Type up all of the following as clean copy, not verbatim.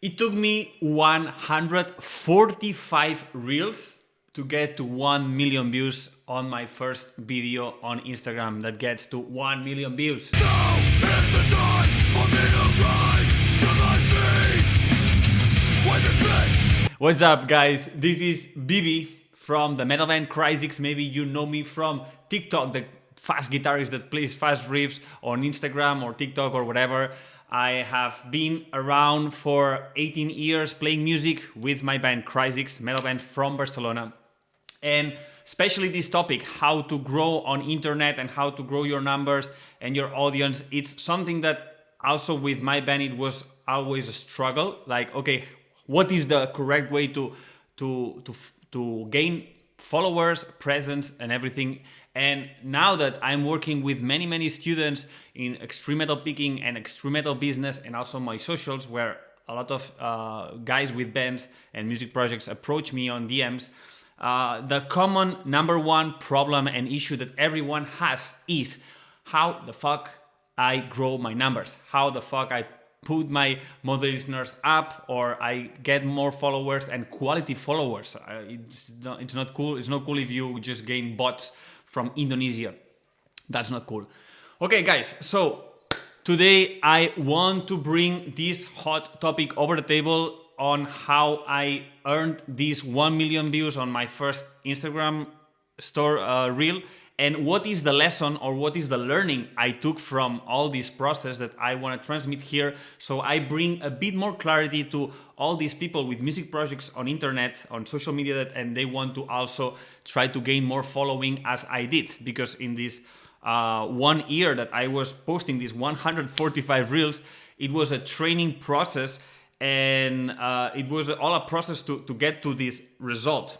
It took me 145 reels to get to 1 million views on my first video on Instagram that gets to 1 million views. Now is the time for me to rise to my feet. Wipe your spit. What's up, guys? This is Bibi from the metal band Cryzix. Maybe you know me from TikTok, the fast guitarist that plays fast riffs on Instagram or TikTok or whatever. I have been around for 18 years playing music with my band Cryzix, metal band from Barcelona. And especially this topic, how to grow on internet and how to grow your numbers and your audience, it's something that also with my band, it was always a struggle. Like, okay, what is the correct way to gain followers, presence, and everything? And now that I'm working with many students in extreme metal picking and extreme metal business, and also my socials, where a lot of guys with bands and music projects approach me on DMs, the common number one problem and issue that everyone has is how the fuck I grow my numbers, how the fuck I put my monthly listeners up, or I get more followers and quality followers. It's not cool. It's not cool if you just gain bots from Indonesia. That's not cool. Okay, guys, so today I want to bring this hot topic over the table on how I earned these 1 million views on my first Instagram store reel, and what is the lesson or what is the learning I took from all this process that I want to transmit here, so I bring a bit more clarity to all these people with music projects on internet, on social media, and they want to also try to gain more following as I did, because in this 1 year that I was posting these 145 reels, it was a training process, and it was all a process to get to this result.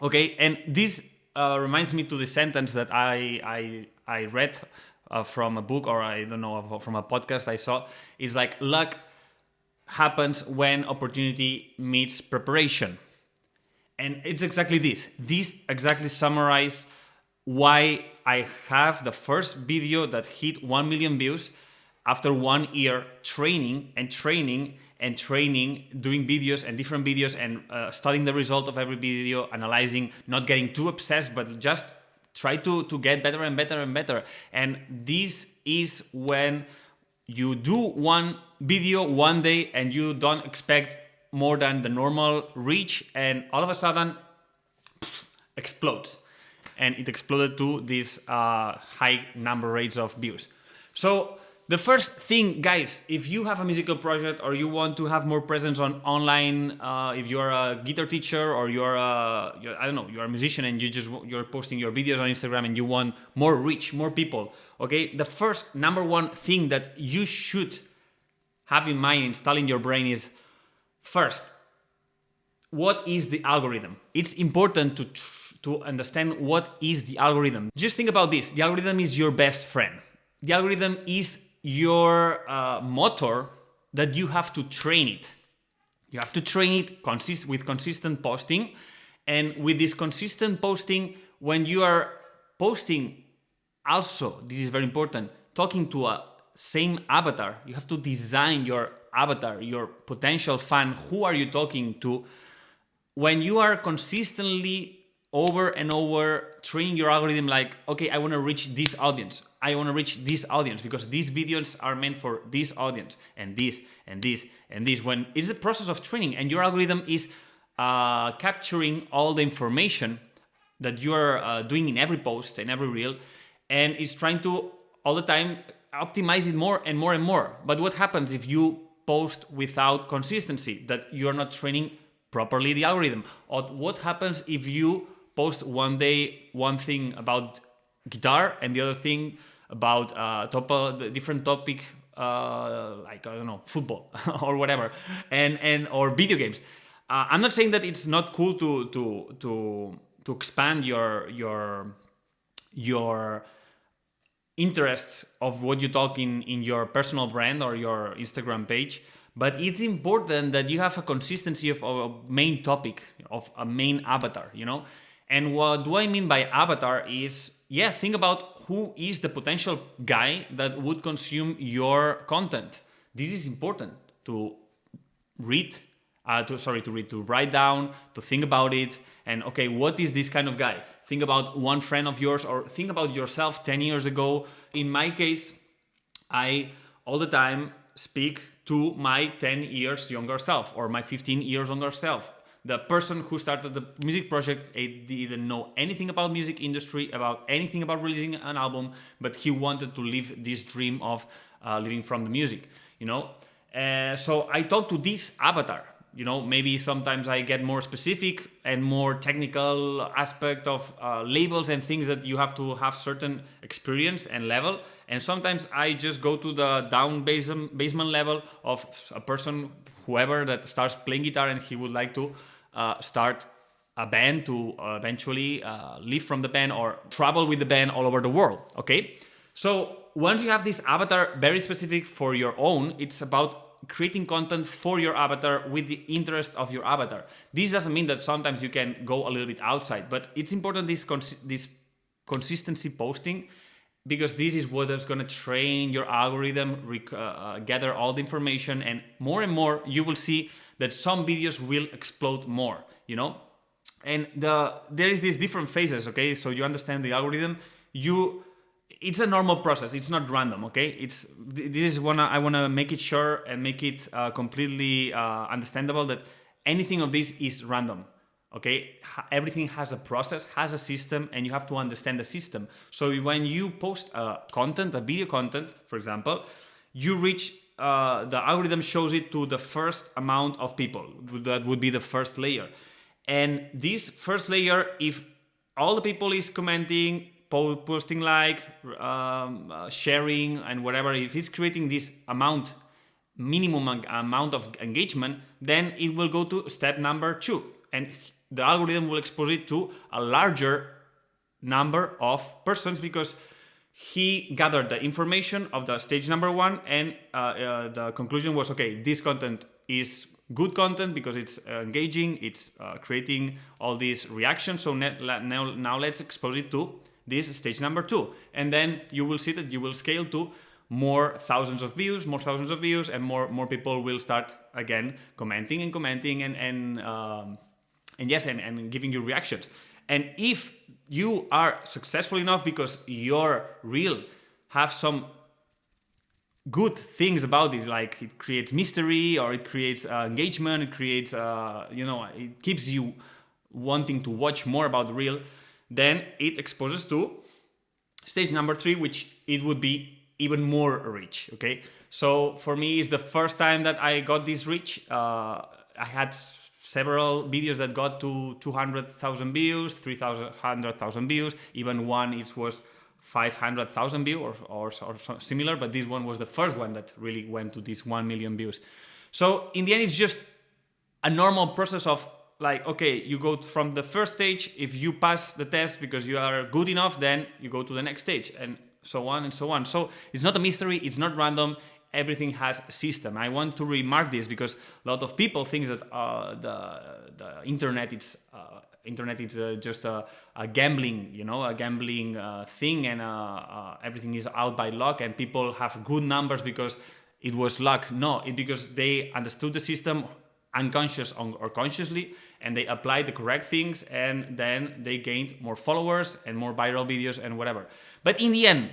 Okay, and this reminds me to the sentence that I read from a book, or I don't know, from a podcast I saw. It's like, luck happens when opportunity meets preparation. And it's exactly this. This exactly summarizes why I have the first video that hit 1 million views after 1 year training, doing videos and different videos, and studying the result of every video, analyzing, not getting too obsessed, but just try to get better and better and better. And this is when you do one video one day and you don't expect more than the normal reach, and all of a sudden explodes. And it exploded to these high number rates of views. So the first thing, guys, if you have a musical project or you want to have more presence on online, if you're a guitar teacher or you're a musician and you're posting your videos on Instagram and you want more reach, more people, okay? The first number one thing that you should have in mind, install in your brain is, first, what is the algorithm? It's important to understand what is the algorithm. Just think about this. The algorithm is your best friend. The algorithm is your motor that you have to train it. You have to train it with consistent posting. And with this consistent posting, when you are posting, also, this is very important, talking to a same avatar, you have to design your avatar, your potential fan. Who are you talking to? When you are consistently over and over training your algorithm, like, okay, I want to reach this audience. I want to reach this audience because these videos are meant for this audience, and this, and this, and this. When it's a process of training and your algorithm is capturing all the information that you're doing in every post and every reel, and is trying to all the time optimize it more and more and more. But what happens if you post without consistency, that you're not training properly the algorithm? Or what happens if you post one day one thing about guitar and the other thing about the different topic, like, I don't know, football or whatever, and or video games? I'm not saying that it's not cool to expand your interests of what you talk in your personal brand or your Instagram page, but it's important that you have a consistency of a main topic, of a main avatar, you know? And what do I mean by avatar is, think about who is the potential guy that would consume your content. This is important to read, to write down, to think about it, and okay, what is this kind of guy? Think about one friend of yours, or think about yourself 10 years ago. In my case, I all the time speak to my 10 years younger self or my 15 years younger self. The person who started the music project didn't know anything about music industry, about anything about releasing an album, but he wanted to live this dream of living from the music, you know. So I talk to this avatar. You know, maybe sometimes I get more specific and more technical aspect of labels and things that you have to have certain experience and level. And sometimes I just go to the down basement level of a person, whoever that starts playing guitar and he would like to start a band to eventually live from the band or travel with the band all over the world. Okay, so once you have this avatar very specific for your own, it's about creating content for your avatar with the interest of your avatar. This doesn't mean that sometimes you can go a little bit outside, but it's important this consistency posting, because this is what is going to train your algorithm, gather all the information, and more you will see that some videos will explode more, you know. And there is these different phases, okay? So you understand the algorithm. It's a normal process. It's not random, okay? I want to make it sure and make it completely understandable that anything of this is random, okay? Everything has a process, has a system, and you have to understand the system. So when you post a video content, for example, you reach, the algorithm shows it to the first amount of people. That would be the first layer. And this first layer, if all the people is commenting, posting sharing and whatever, if it's creating this minimum amount of engagement, then it will go to step number 2, and the algorithm will expose it to a larger number of persons, because he gathered the information of the stage number 1, and the conclusion was, okay, this content is good content because it's engaging, it's creating all these reactions, so now let's expose it to this stage number 2, and then you will see that you will scale to more thousands of views, and more people will start again commenting and giving you reactions. And if you are successful enough because your reel have some good things about it, like it creates mystery, or it creates engagement, it creates it keeps you wanting to watch more about the reel, then it exposes to stage number 3, which it would be even more reach, okay? So for me, it's the first time that I got this reach. I had several videos that got to 200,000 views, 300,000 views, even one it was 500,000 views or similar, but this one was the first one that really went to this 1 million views. So in the end, it's just a normal process of, like, okay, you go from the first stage. If you pass the test because you are good enough, then you go to the next stage, and so on and so on. So it's not a mystery, it's not random, everything has a system. I want to remark this because a lot of people think that the internet is just a gambling, a gambling thing, and everything is out by luck, and people have good numbers because it was luck. No, because they understood the system, unconscious or consciously, and they applied the correct things, and then they gained more followers and more viral videos and whatever. But in the end,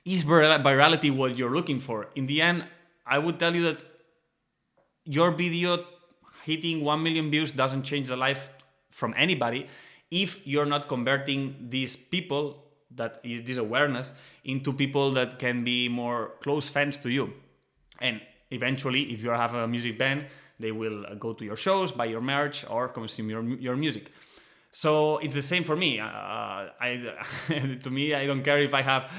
is virality what you're looking for? In the end, I would tell you that your video hitting 1 million views doesn't change the life from anybody if you're not converting these people, this awareness, into people that can be more close fans to you. And eventually, if you have a music band, they will go to your shows, buy your merch, or consume your music. So it's the same for me. To me, I don't care if I have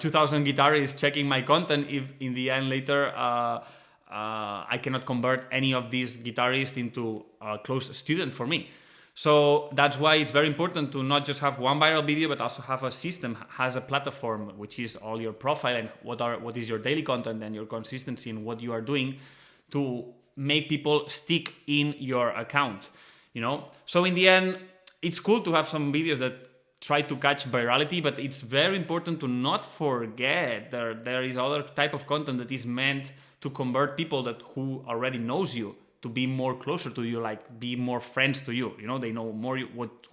2,000 guitarists checking my content, if in the end later I cannot convert any of these guitarists into a close student for me. So that's why it's very important to not just have one viral video, but also have a system, has a platform, which is all your profile and what is your daily content and your consistency in what you are doing to make people stick in your account, So in the end, it's cool to have some videos that try to catch virality, but it's very important to not forget there is other type of content that is meant to convert people that who already knows you to be more closer to you, like be more friends to you. You know, they know more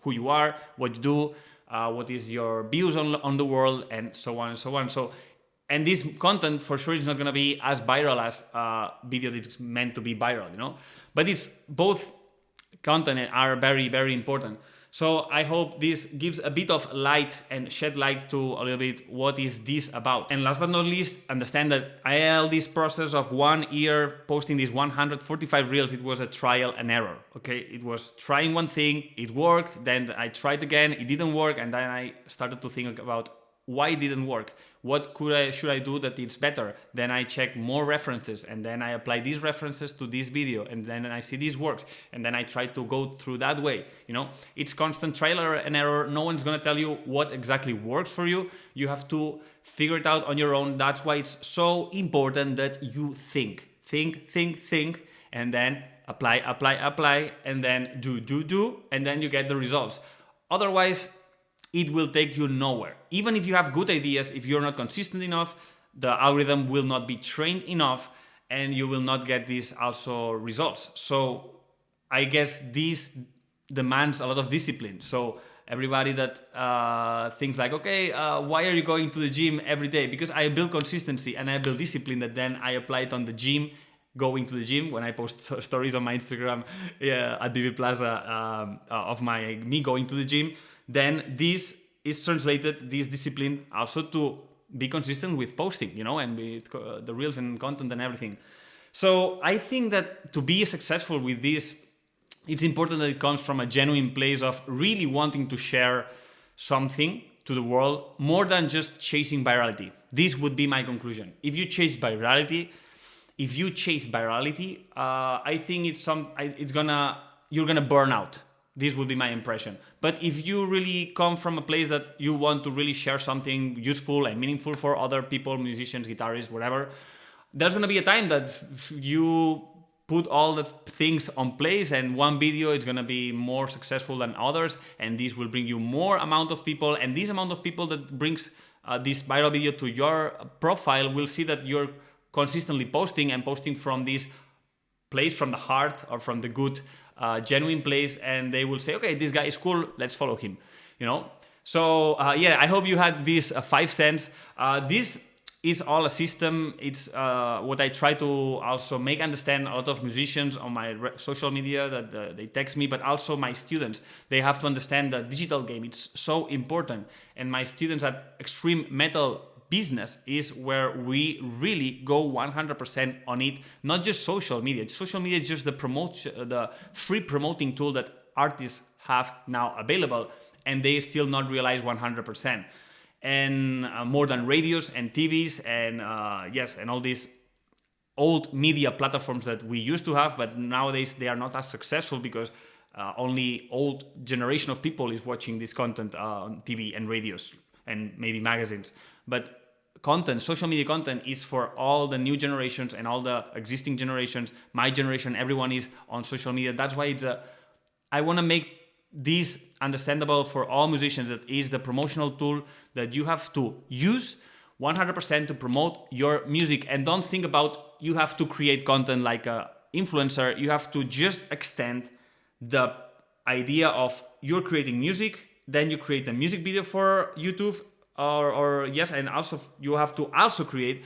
who you are, what you do, what is your views on the world, and so on and so on. So, and this content for sure is not going to be as viral as a video that's meant to be viral, you know. But it's both content are very, very important. So I hope this gives a bit of light and shed light to a little bit what is this about. And last but not least, understand that this process of 1 year posting these 145 reels, it was a trial and error. Okay, it was trying one thing, it worked, then I tried again, it didn't work, and then I started to think about why it didn't work. What should I do that it's better? Then I check more references, and then I apply these references to this video, and then I see this works, and then I try to go through that way. You know, it's constant trial and error. No one's gonna tell you what exactly works for you. You have to figure it out on your own. That's why it's so important that you think, and then apply, and then do, and then you get the results. Otherwise, it will take you nowhere. Even if you have good ideas, if you're not consistent enough, the algorithm will not be trained enough, and you will not get these also results. So I guess this demands a lot of discipline. So everybody that thinks like, okay, why are you going to the gym every day? Because I build consistency and I build discipline that then I apply it on the gym, going to the gym. When I post stories on my Instagram at BB Plaza of me going to the gym, then this is translated, this discipline, also to be consistent with posting, you know, and with the reels and content and everything. So I think that to be successful with this, it's important that it comes from a genuine place of really wanting to share something to the world more than just chasing virality. This would be my conclusion. If you chase virality, I think you're gonna burn out. This would be my impression. But if you really come from a place that you want to really share something useful and meaningful for other people, musicians, guitarists, whatever, there's going to be a time that you put all the things on place, and one video is going to be more successful than others, and this will bring you more amount of people, and this amount of people that brings this viral video to your profile will see that you're consistently posting from this place, from the heart or from the good genuine place, and they will say, okay, this guy is cool, let's follow him, you know. So I hope you had these 5 cents. This is all a system. It's what I try to also make understand a lot of musicians on my social media that they text me, but also my students. They have to understand the digital game. It's so important. And my students at Extreme Metal Business is where we really go 100% on it. Not just social media. Social media is just the free promoting tool that artists have now available, and they still not realize 100%. And more than radios and TVs and and all these old media platforms that we used to have, but nowadays they are not as successful because only old generation of people is watching this content on TV and radios and maybe magazines. But content, social media content, is for all the new generations and all the existing generations. My generation, everyone is on social media. That's why I want to make this understandable for all musicians. That is the promotional tool that you have to use 100% to promote your music. And don't think about you have to create content like an influencer. You have to just extend the idea of you're creating music, then you create a music video for YouTube, and also you have to also create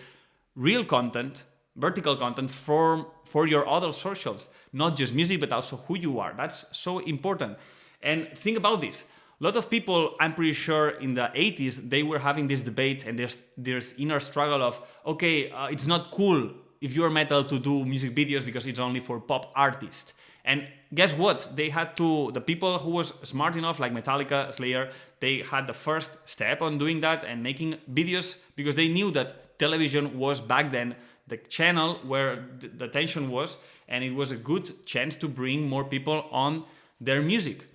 real content, vertical content for your other socials, not just music, but also who you are. That's so important. And think about this. A lot of people, I'm pretty sure in the 80s, they were having this debate, and there's inner struggle of, okay, it's not cool if you're metal to do music videos because it's only for pop artists. And guess what? The people who was smart enough, like Metallica, Slayer, they had the first step on doing that and making videos because they knew that television was back then the channel where the attention was, and it was a good chance to bring more people on their music.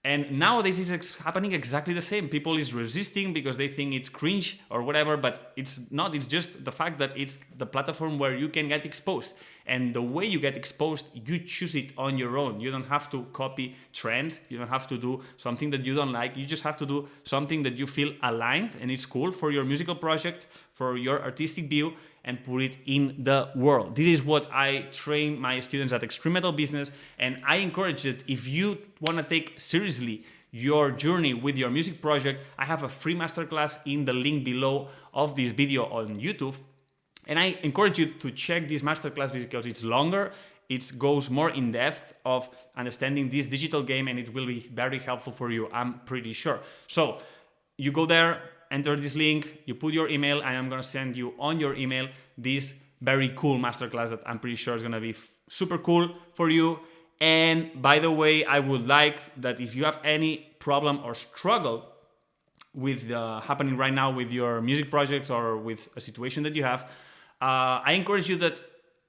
And nowadays it's happening exactly the same. People is resisting because they think it's cringe or whatever, but it's not. It's just the fact that it's the platform where you can get exposed. And the way you get exposed, you choose it on your own. You don't have to copy trends. You don't have to do something that you don't like. You just have to do something that you feel aligned and it's cool for your musical project, for your artistic view. and put it in the world. This is what I train my students at Extreme Metal Business, and I encourage that if you want to take seriously your journey with your music project, I have a free masterclass in the link below of this video on YouTube. And I encourage you to check this masterclass because it's longer, it goes more in depth of understanding this digital game, and it will be very helpful for you, I'm pretty sure. So you go there, enter this link, you put your email, and I'm gonna send you on your email this very cool masterclass that I'm pretty sure is gonna be super cool for you. And by the way, I would like that if you have any problem or struggle with happening right now with your music projects or with a situation that you have, I encourage you that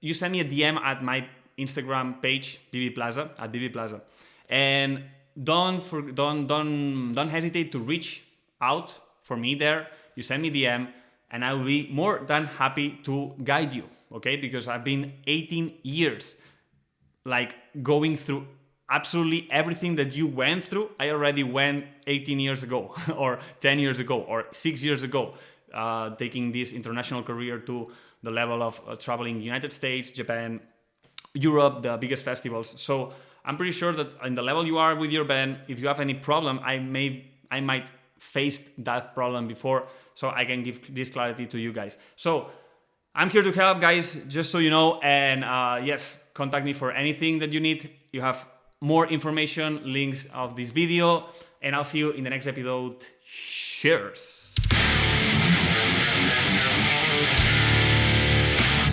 you send me a DM at my Instagram page, @BBPlaza, and don't hesitate to reach out for me there. You send me DM, and I will be more than happy to guide you. Okay, because I've been 18 years like going through absolutely everything that you went through. I already went 18 years ago, or 10 years ago, or 6 years ago, taking this international career to the level of traveling United States, Japan, Europe, the biggest festivals. So I'm pretty sure that in the level you are with your band, if you have any problem, I might face that problem before, so I can give this clarity to you guys. So I'm here to help, guys, just so you know. And yes, contact me for anything that you need. You have more information, links of this video, and I'll see you in the next episode. Cheers.